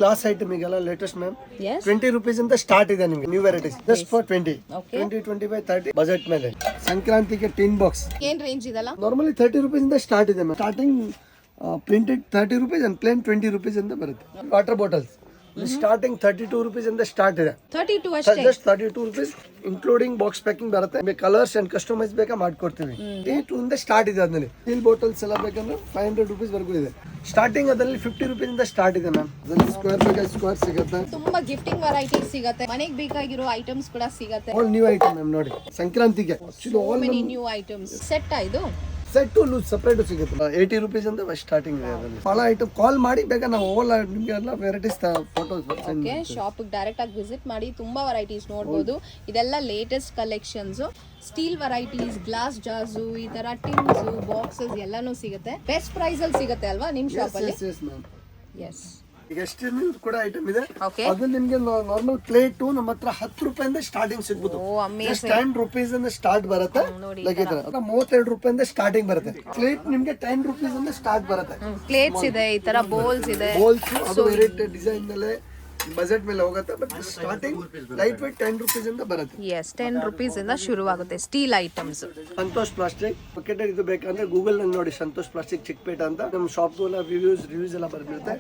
Glass item ಈಗೆಲ್ಲ latest ma'am Yes. 20 rupees ಇಂದ start ಇದೆ ನಿಮಗೆ new varieties just for 20 25 30 budget ಮೇಲೆ ಸಂಕ್ರಾಂತಿಗೆ ಟಿನ್ ಬಾಕ್ಸ್ ಏನ್ ರೇಂಜ್ ಇದೆಲ್ಲ? ನಾರ್ಮಲಿ 30 rupees ಇಂದ ಸ್ಟಾರ್ಟ್ ಇದೆ ma'am starting printed 30 rupees and plain 20 rupees ಇಂದ ಬರುತ್ತೆ ವಾಟರ್ ಬಾಟಲ್ಸ್ ಸ್ಟಾರ್ಟಿಂಗ್ 32 rupees ಇಂದ ಸ್ಟಾರ್ಟ್ ಇದೆ 32 ಅಷ್ಟೇ. Just 32 rupees including box packing ಬರುತ್ತೆ ಕಲರ್ಸ್ ಅಂಡ್ ಕಸ್ಟಮೈಸ್ ಬೇಕಾ ಮಾಡ್ಕೊಡ್ತೀವಿ 2 ಇಂದ ಸ್ಟಾರ್ಟ್ ಇದೆ ಅದ್ರಲ್ಲಿ ಸ್ಟೀಲ್ ಬಾಟಲ್ಸ್ ಎಲ್ಲ ಬೇಕಂದ್ರೆ 500 rupees ವರೆಗೂ ಇದೆ ಸ್ಟಾರ್ಟಿಂಗ್ ಅದರಲ್ಲಿ 50 rupees ಇಂದ ಸ್ಟಾರ್ಟ್ ಇದೆ ಮ್ಯಾಮ್ ಅದರಲ್ಲಿ ಸ್ಕ್ವೇರ್ ಬೇಕಾದ್ರೆ ಸ್ಕ್ವೇರ್ ಸಿಗುತ್ತೆ ತುಂಬಾ ಗಿಫ್ಟಿಂಗ್ ವೆರೈಟೀಸ್ ಸಿಗುತ್ತೆ, ಮನೆಗೆ ಬೇಕಾಗಿರೋ ಐಟಮ್ಸ್ ಕೂಡ ಸಿಗುತ್ತೆ. ಆಲ್ ನ್ಯೂ ಐಟಮ್ ಮ್ಯಾಮ್ ನೋಡಿ ಸಂಕ್ರಾಂತಿಗೆ all many new items. Set ಇದು ಸೆಟ್ ಲೂಸ್ ಸಪರೇಟ್ ಸಿಗುತ್ತೆ 80 rupees ಅಂತ ಸ್ಟಾರ್ಟಿಂಗ್ ಇದೆ ಅದರಲ್ಲಿ ಫಾಲ ಐಟಮ್ ಕಾಲ್ ಮಾಡಿ ಬೇಕಾ ನಾವು ಆಲ್ ನಿಮಗೆ ಎಲ್ಲ varieties photos okay. Shop direct ಆಗಿ ವಿಸಿಟ್ ಮಾಡಿ ತುಂಬಾ ವೆರೈಟೀಸ್ ನೋಡಬಹುದು. ಇದೆಲ್ಲ latest collections. Steel varieties, glass jars, ಈ ತರ ಟಿನ್ಸ್, ಬಾಕ್ಸಸ್ ಎಲ್ಲಾನು ಸಿಗುತ್ತೆ. ಬೆಸ್ಟ್ ಪ್ರೈಸ್ ಅಲ್ಲಿ ಸಿಗುತ್ತೆ ಅಲ್ವಾ ನಿಮ್ ಶಾಪ್ ಅಲ್ಲಿ? ಎಸ್. ಈಗ ಸ್ಟೀಲ್ ಕೂಡ ಐಟಮ್ ಇದೆ ಓಕೆ. ಅದು ನಿಮಗೆ ನಾರ್ಮಲ್ ಪ್ಲೇಟ್ ನಮ್ಮ ಹತ್ರ 10 ರೂಪಾಯಿಂದ ಸ್ಟಾರ್ಟಿಂಗ್ ಸಿಗ್ಬೋದು. ಓ ಅಮೇಜಿಂಗ್. 10 rupees ಇಂದ ಸ್ಟಾರ್ಟ್ ಬರುತ್ತೆ ಲೈಕ್ ಈ ತರ 32 ರೂಪಾಯಿಂದ ಸ್ಟಾರ್ಟಿಂಗ್ ಬರುತ್ತೆ ಪ್ಲೇಟ್ ನಿಮಗೆ 10 rupees ಇಂದ ಸ್ಟಾರ್ಟ್ ಬರುತ್ತೆ. ಪ್ಲೇಟ್ಸ್ ಇದೆ, ಈ ತರ ಬೌಲ್ಸ್ ಇದೆ. ಬೋಲ್ಸ್ ಅದು ವೆರೈಟಿ ಡಿಸೈನ್ ಮೇಲೆ ಬಜೆಟ್ ಮೇಲೆ ಹೋಗುತ್ತೆ but starting light weight 10 rupees ಇಂದ ಬರುತ್ತೆ. ಎಸ್ 10 rupees ಇಂದ ಶುರುವಾಗುತ್ತೆ steel items. Santosh plastic bucket ಇದು ಬೇಕಂದ್ರೆ ಗೂಗಲ್ ನಲ್ಲಿ ನೋಡಿ ಸಂತೋಷ್ ಪ್ಲಾಸ್ಟಿಕ್ ಚಿಕ್ಕಪೇಟ ಅಂತ ನಮ್ಮ ಶಾಪ್ ರಿವ್ಯೂಸ್ ಎಲ್ಲ ಬರ್ಬಿಡುತ್ತೆ.